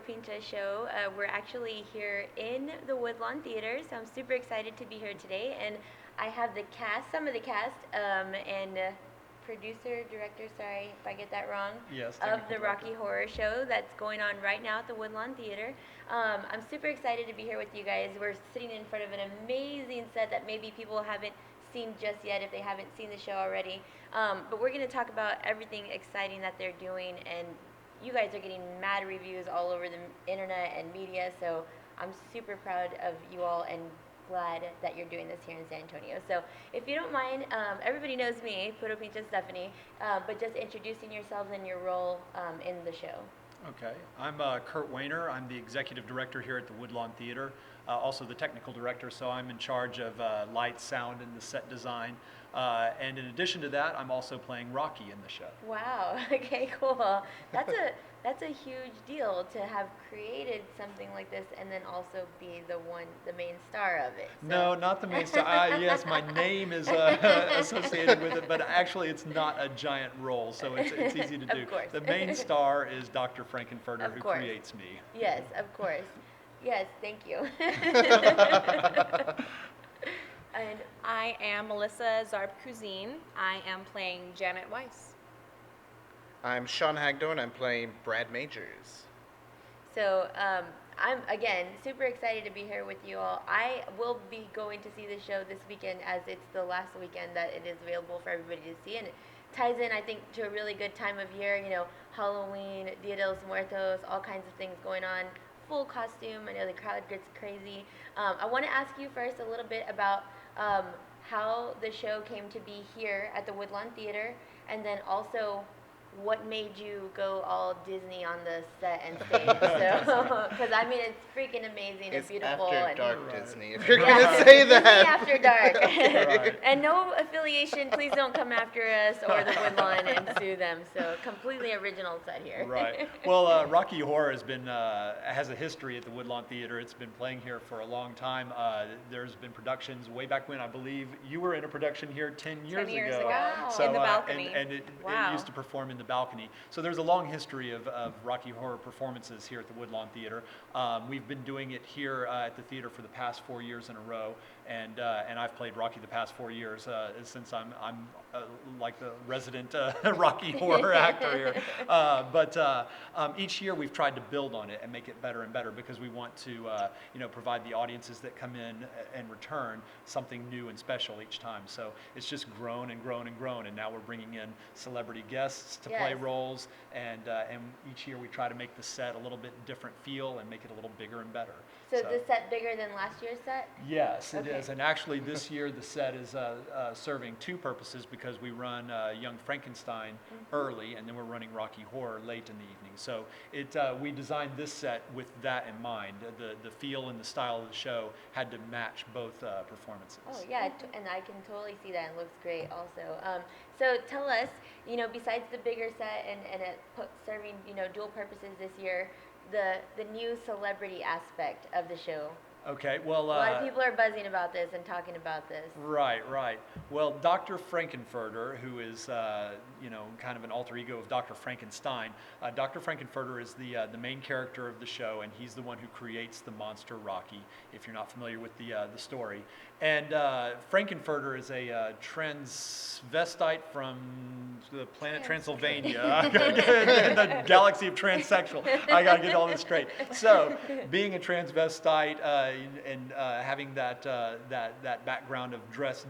Pinche show. We're actually here in the Woodlawn Theater, so I'm super excited to be here today. And I have the cast, some of the cast, and producer, director, sorry if I get that wrong, Yes, of technical the director. Rocky Horror Show that's going on right now at the Woodlawn Theater. I'm super excited to be here with you guys. We're sitting in front of an amazing set that maybe people haven't seen just yet if they haven't seen the show already. But we're going to talk about everything exciting that they're doing, and you guys are getting mad reviews all over the internet and media, so I'm super proud of you all and glad that you're doing this here in San Antonio. So if you don't mind, everybody knows me, Puro Pinche Stephanie, but just introducing yourselves and your role in the show. Okay, I'm Kurt Wayner. I'm the executive director here at the Woodlawn Theater, also the technical director, so I'm in charge of light, sound, and the set design. And in addition to that, I'm also playing Rocky in the show. Wow. Okay, cool. That's a huge deal to have created something like this and then also be the main star of it. So. No, not the main star. Yes, my name is associated with it, but actually it's not a giant role, so it's easy to do. Of course. The main star is Dr. Frankenfurter, who course. creates me. Yes, of course. Yes, thank you. And I am Melissa Zarb Cuisine. I am playing Janet Weiss. I'm Sean Hagdorn. I'm playing Brad Majors. so I'm again super excited to be here with you all. I will be going to see the show this weekend as it's the last weekend that it is available for everybody to see, and it ties in, I think, to a really good time of year. You know, Halloween, Dia de los Muertos, all kinds of things going on. Full costume. I know the crowd gets crazy. I want to ask you first a little bit about how the show came to be here at the Woodlawn Theater, and then also what made you go all Disney on the set and stage. So, because I mean, it's freaking amazing It's and beautiful. after and dark Right. Disney, if you're Yeah, gonna say Disney that. after dark. Right. And no affiliation. Please don't come after us or the Woodlawn and sue them. So completely original set here. Right. Well, Rocky Horror has a history at the Woodlawn Theater. It's been playing here for a long time. There's been productions way back when. I believe you were in a production here 10 years 10 years ago. ago. Wow. So, In the balcony. and it Wow. used to perform in the balcony. So there's a long history of Rocky Horror performances here at the Woodlawn Theater. We've been doing it here at the theater for the past 4 years in a row, and I've played Rocky the past 4 years since I'm like the resident Rocky Horror actor here. But each year we've tried to build on it and make it better and better because we want to provide the audiences that come in and return something new and special each time. So it's just grown and grown and grown, and now we're bringing in celebrity guests to play Yes. roles, and each year we try to make the set a little bit different feel and make it a little bigger and better. So is the set bigger than last year's set? Yes, it Okay. is. And actually this year the set is serving two purposes because we run Young Frankenstein early, and then we're running Rocky Horror late in the evening. So we designed this set with that in mind. The feel and the style of the show had to match both performances. Oh yeah, and I can totally see that. It looks great also. So tell us, besides the bigger set and it serving, dual purposes this year, the new celebrity aspect of the show. Okay, well... A lot of people are buzzing about this and talking about this. Right, right. Well, Dr. Frankenfurter, who is, kind of an alter ego of Dr. Frankenstein, Dr. Frankenfurter is the main character of the show, and he's the one who creates the monster Rocky, if you're not familiar with the story. And Frankenfurter is a transvestite from the planet Transylvania, the galaxy of transsexual. I got to get all this straight. So, being a transvestite and having that background of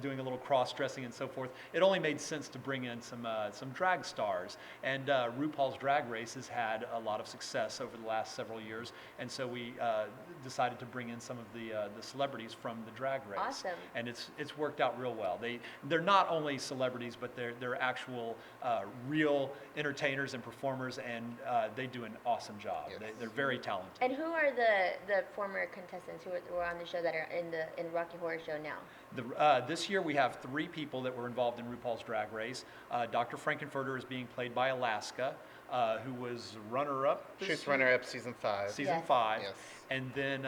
doing a little cross-dressing and so forth, it only made sense to bring in some drag stars. And RuPaul's Drag Race has had a lot of success over the last several years, and so we decided to bring in some of the celebrities from the Drag Race. Awesome. And it's worked out real well. They're not only celebrities, but they're actual real entertainers and performers, and they do an awesome job. Yes. They're very talented. And who are the former contestants who were on the show that are in Rocky Horror Show now? This year we have 3 people that were involved in RuPaul's Drag Race. Dr. Frankenfurter is being played by Alaska. who was runner-up this She's year? runner-up season 5. Season Yes. 5. Yes. And then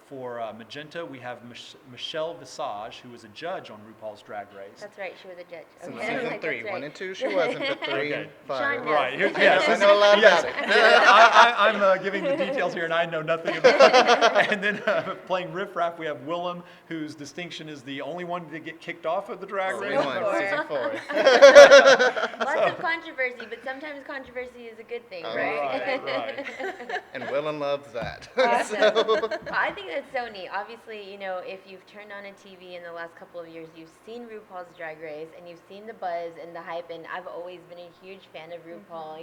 for Magenta, we have Michelle Visage, who was a judge on RuPaul's Drag Race. That's right. She was a judge. Since Okay. season Like, 3, that's right. 1 and 2, she wasn't, but 3 Okay. and 5. Sean knows. Right. Yes. Yes, I know a lot Yes. about it. I'm giving the details here, and I know nothing about it. And then playing Riff Raff, we have Willem, whose distinction is the only one to get kicked off of the drag Only race. one, Four. season 4. Lots of controversy, but sometimes controversy is a good thing, Oh, right? right. And Willem loves that. Awesome. So- Well, I think that's so neat. Obviously, if you've turned on a TV in the last couple of years, you've seen RuPaul's Drag Race and you've seen the buzz and the hype. And I've always been a huge fan of RuPaul,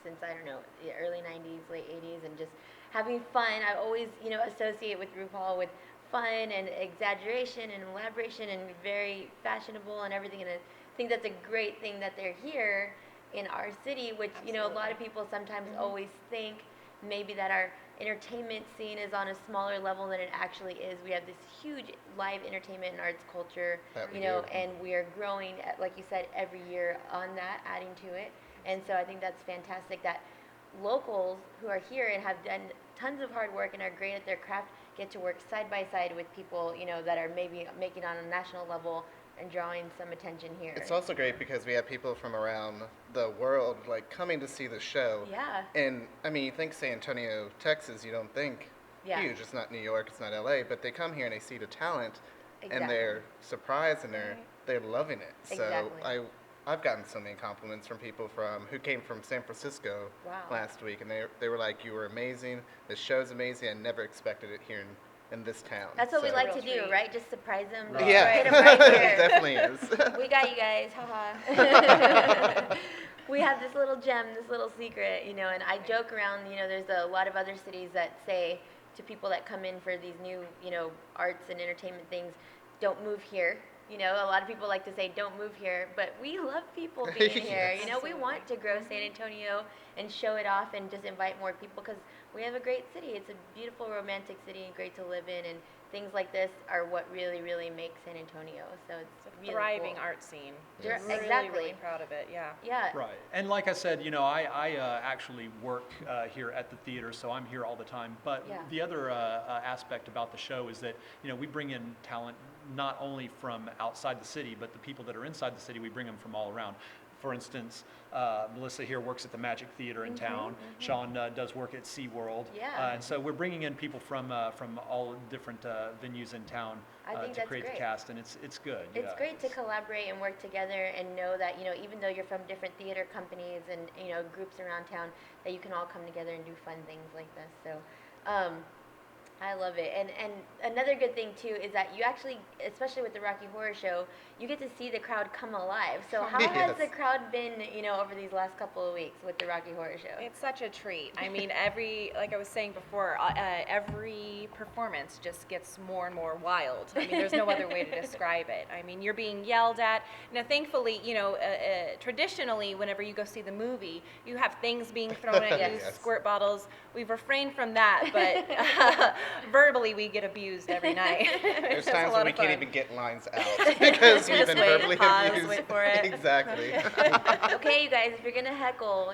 since, I don't know, the early 90s, late 80s, and just having fun. I always, associate with RuPaul with fun and exaggeration and elaboration and very fashionable and everything. And I think that's a great thing that they're here in our city, which, a lot of people sometimes always think maybe that our entertainment scene is on a smaller level than it actually is. We have this huge live entertainment and arts culture, That we do. and we are growing, like you said, every year on that, adding to it. And so I think that's fantastic that locals who are here and have done tons of hard work and are great at their craft get to work side by side with people, that are maybe making on a national level and drawing some attention here. It's also great because we have people from around the world coming to see the show. Yeah. And you think San Antonio, Texas, you don't think Yeah. huge. It's not New York, it's not LA, but they come here and they see the talent Exactly. and they're surprised and they're loving it. Exactly. So I've gotten so many compliments from people who came from San Francisco Wow. last week, and they were like, "You were amazing. The show's amazing. I never expected it here in this town." That's what we So- like to Real do, treat. right? Just surprise them. Right. Yeah, Right, right here. it definitely is. We got you guys, haha. We have this little gem, this little secret, and I joke around, there's a lot of other cities that say to people that come in for these new, arts and entertainment things, don't move here. A lot of people like to say, don't move here, but we love people being here. Yes. We want to grow San Antonio and show it off and just invite more people because we have a great city. It's a beautiful, romantic city and great to live in, and things like this are what really, really make San Antonio. So it's It's a really thriving cool. art scene. Yes. Really, Exactly. really proud of it. Yeah. Yeah. Right. And like I said, I actually work here at the theater, so I'm here all the time. But Yeah. the other aspect about the show is that, we bring in talent not only from outside the city, but the people that are inside the city, we bring them from all around. For instance, Melissa here works at the Magic Theater in town. Sean does work at SeaWorld. Yeah. And so we're bringing in people from all different venues in town I think to that's create great. the cast, and it's good. It's yeah. great to collaborate and work together and know that, even though you're from different theater companies and, groups around town, that you can all come together and do fun things like this. So, I love it. And another good thing, too, is that you actually, especially with the Rocky Horror Show, you get to see the crowd come alive. So how has Yes. the crowd been, over these last couple of weeks with the Rocky Horror Show? It's such a treat. I mean, like I was saying before, every performance just gets more and more wild. I mean, there's no other way to describe it. I mean, you're being yelled at. Now, thankfully, traditionally, whenever you go see the movie, you have things being thrown at you, Yes. squirt bottles. We've refrained from that, but verbally, we get abused every night. There's It's a times lot when we of can't fun. even get lines out because You we've just been wait, verbally pause, abused. wait for it. Exactly. Okay, you guys, if you're gonna heckle,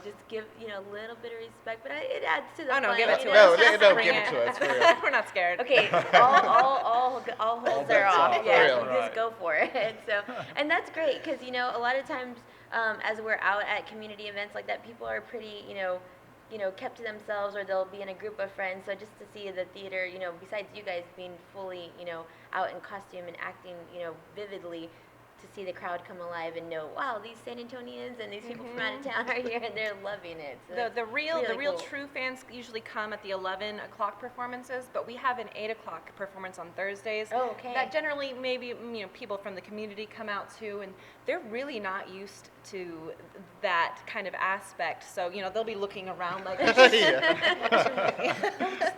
just give a little bit of respect, but it adds to the Oh no, fun. give it to know? us. No, Bring give it to us, for real. We're not scared. Okay, all holds are bets off. off, Yeah, right, you right. just go for it. So, and that's great because a lot of times as we're out at community events like that, people are pretty kept to themselves, or they'll be in a group of friends. So just to see the theater, besides you guys being fully out in costume and acting vividly, to see the crowd come alive and know, wow, these San Antonians and these people from out of town are here and they're loving it. So The real really cool. true fans usually come at the 11 o'clock performances, but we have an 8 o'clock performance on Thursdays. Oh, okay. That generally maybe people from the community come out too, and they're really not used to that kind of aspect. So they'll be looking around like, Yeah.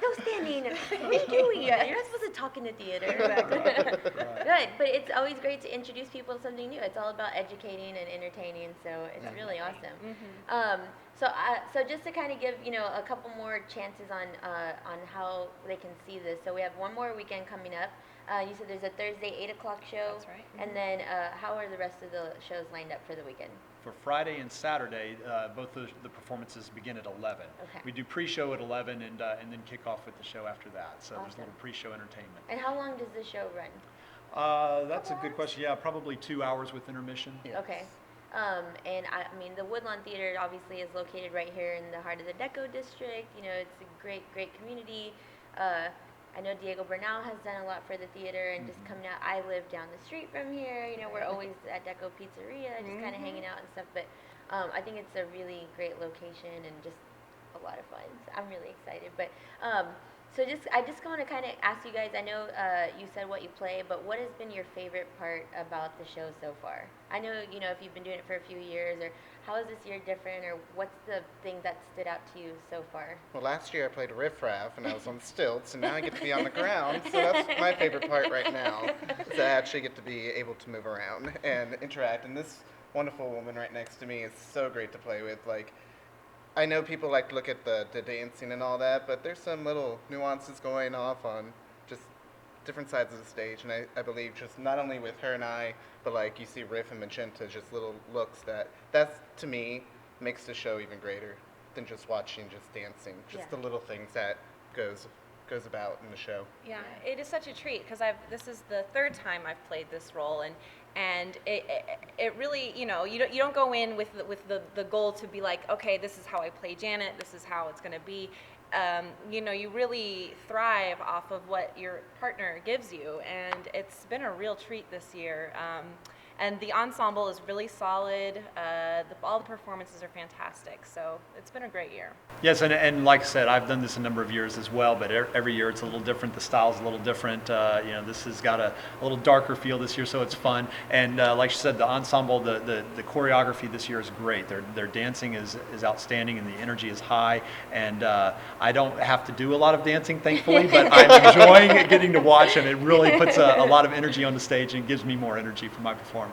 No standing. What are you doing? You're not supposed to talk in the theater. Good, but it's always great to introduce people to something new. It's all about educating and entertaining, so it's really awesome. So just to kind of give a couple more chances on how they can see this. So we have one more weekend coming up. You said there's a Thursday 8 o'clock show. That's right. And then how are the rest of the shows lined up for the weekend? For Friday and Saturday, both the performances begin at 11. Okay. We do pre-show at 11 and then kick off with the show after that. So there's a Awesome. little pre-show entertainment. And how long does the show run? That's a good question. Yeah, probably 2 hours with intermission. Yes. Okay. And I mean, the Woodlawn Theater obviously is located right here in the heart of the Deco District. You know, it's a great, great community. I know Diego Bernal has done a lot for the theater, and just coming out. I live down the street from here. You know, we're always at Deco Pizzeria, just kind of hanging out and stuff. But I think it's a really great location and just a lot of fun. So I'm really excited. But so I just want to kind of ask you guys. I know you said what you play, but what has been your favorite part about the show so far? I know, you know, if you've been doing it for a few years, or how is this year different, or what's the thing that stood out to you so far? Well, last year I played Riff Raff and I was on stilts, and now I get to be on the ground. So that's my favorite part right now, is I actually get to be able to move around and interact. And this wonderful woman right next to me is so great to play with. Like, I know people like to look at the dancing and all that, but there's some little nuances going off on just different sides of the stage. And I believe just not only with her and I, but like you see Riff and Magenta, just little looks that's to me makes the show even greater than just watching, just dancing. Just Yeah. the little things that goes about in the show. Yeah, it is such a treat because this is the third time I've played this role, and it really, you know, you don't go in with the goal to be like, okay, this is how I play Janet, this is how it's going to be. You know, you really thrive off of what your partner gives you, and it's been a real treat this year. And the ensemble is really solid. All the performances are fantastic. So it's been a great year. Yes, and like I said, I've done this a number of years as well, but every year it's a little different. The style's a little different. You know, this has got a little darker feel this year, so it's fun. And like you said, the ensemble, the choreography this year is great. Their dancing is outstanding, and the energy is high. And I don't have to do a lot of dancing, thankfully, but I'm enjoying getting to watch them. It really puts a lot of energy on the stage and gives me more energy for my performance.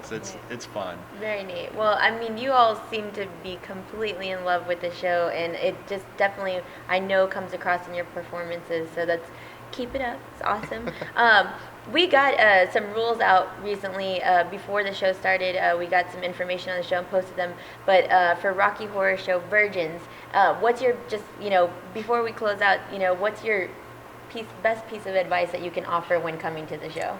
It's fun. Very neat. Well, I mean, you all seem to be completely in love with the show, and it just definitely, I know, comes across in your performances. So keep it up. It's awesome. We got some rules out recently before the show started. We got some information on the show and posted them. But for Rocky Horror Show Virgins, what's your, just, you know, before we close out, you know, what's your best piece of advice that you can offer when coming to the show?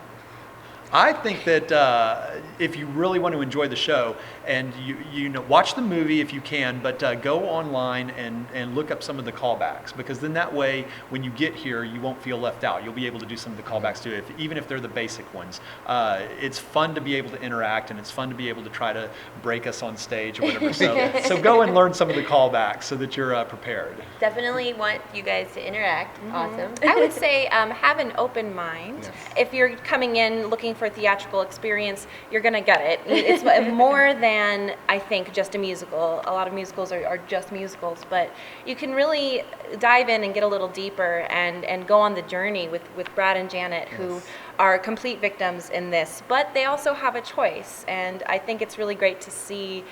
I think that if you really want to enjoy the show, and you know, watch the movie if you can, but go online and look up some of the callbacks, because then that way, when you get here, you won't feel left out. You'll be able to do some of the callbacks too, even if they're the basic ones. It's fun to be able to interact, and it's fun to be able to try to break us on stage or whatever. So go and learn some of the callbacks so that you're prepared. Definitely want you guys to interact. Awesome. I would say have an open mind. Yes. If you're coming in looking for a theatrical experience, you're going to get it. It's more than, I think, just a musical. A lot of musicals are just musicals, but you can really dive in and get a little deeper and go on the journey with Brad and Janet, who are complete victims in this, but they also have a choice, and I think it's really great to see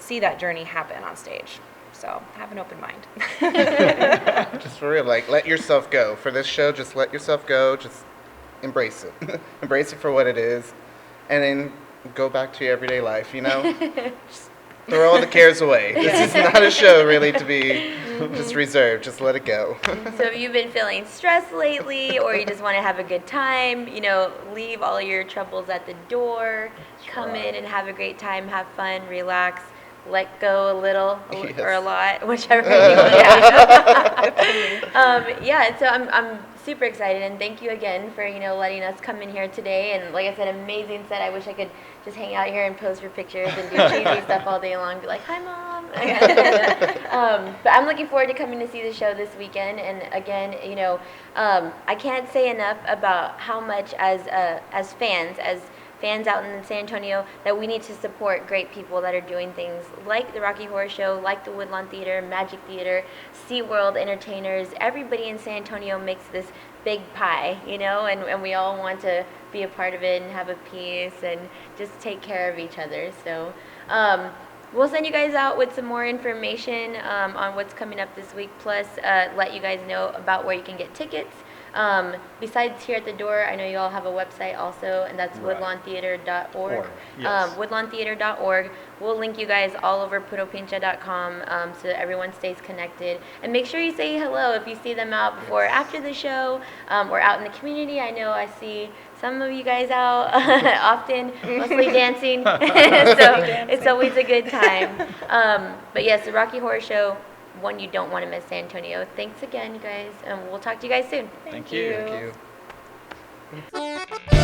that journey happen on stage. So have an open mind. Just for real, like, let yourself go. For this show, just let yourself go. Just embrace it. Embrace it for what it is, and then go back to your everyday life, you know? Just throw all the cares away. This is not a show really to be just reserved. Just let it go. So if you've been feeling stressed lately, or you just want to have a good time, you know, leave all your troubles at the door, come in and have a great time, have fun, relax, let go a little or a lot, whichever you want to have. Yeah, so I'm super excited, and thank you again for, you know, letting us come in here today. And like I said, amazing set. I wish I could just hang out here and pose for pictures and do cheesy stuff all day long. Be like, hi, Mom. But I'm looking forward to coming to see the show this weekend. And again, you know, I can't say enough about how much as fans out in San Antonio, that we need to support great people that are doing things like the Rocky Horror Show, like the Woodlawn Theater, Magic Theater, SeaWorld Entertainers. Everybody in San Antonio makes this big pie, you know, and we all want to be a part of it and have a piece and just take care of each other. So we'll send you guys out with some more information on what's coming up this week, plus let you guys know about where you can get tickets. Besides here at the door, I know you all have a website also, and that's Right. woodlawntheater.org. Yes. Woodlawntheater.org. We'll link you guys all over puropinche.com so that everyone stays connected. And make sure you say hello if you see them out before or after the show, or out in the community. I know I see some of you guys out often, mostly dancing. So it's always a good time. But yes, the Rocky Horror Show, one you don't want to miss, San Antonio. Thanks again, you guys, and we'll talk to you guys soon. Thank you. Thank you.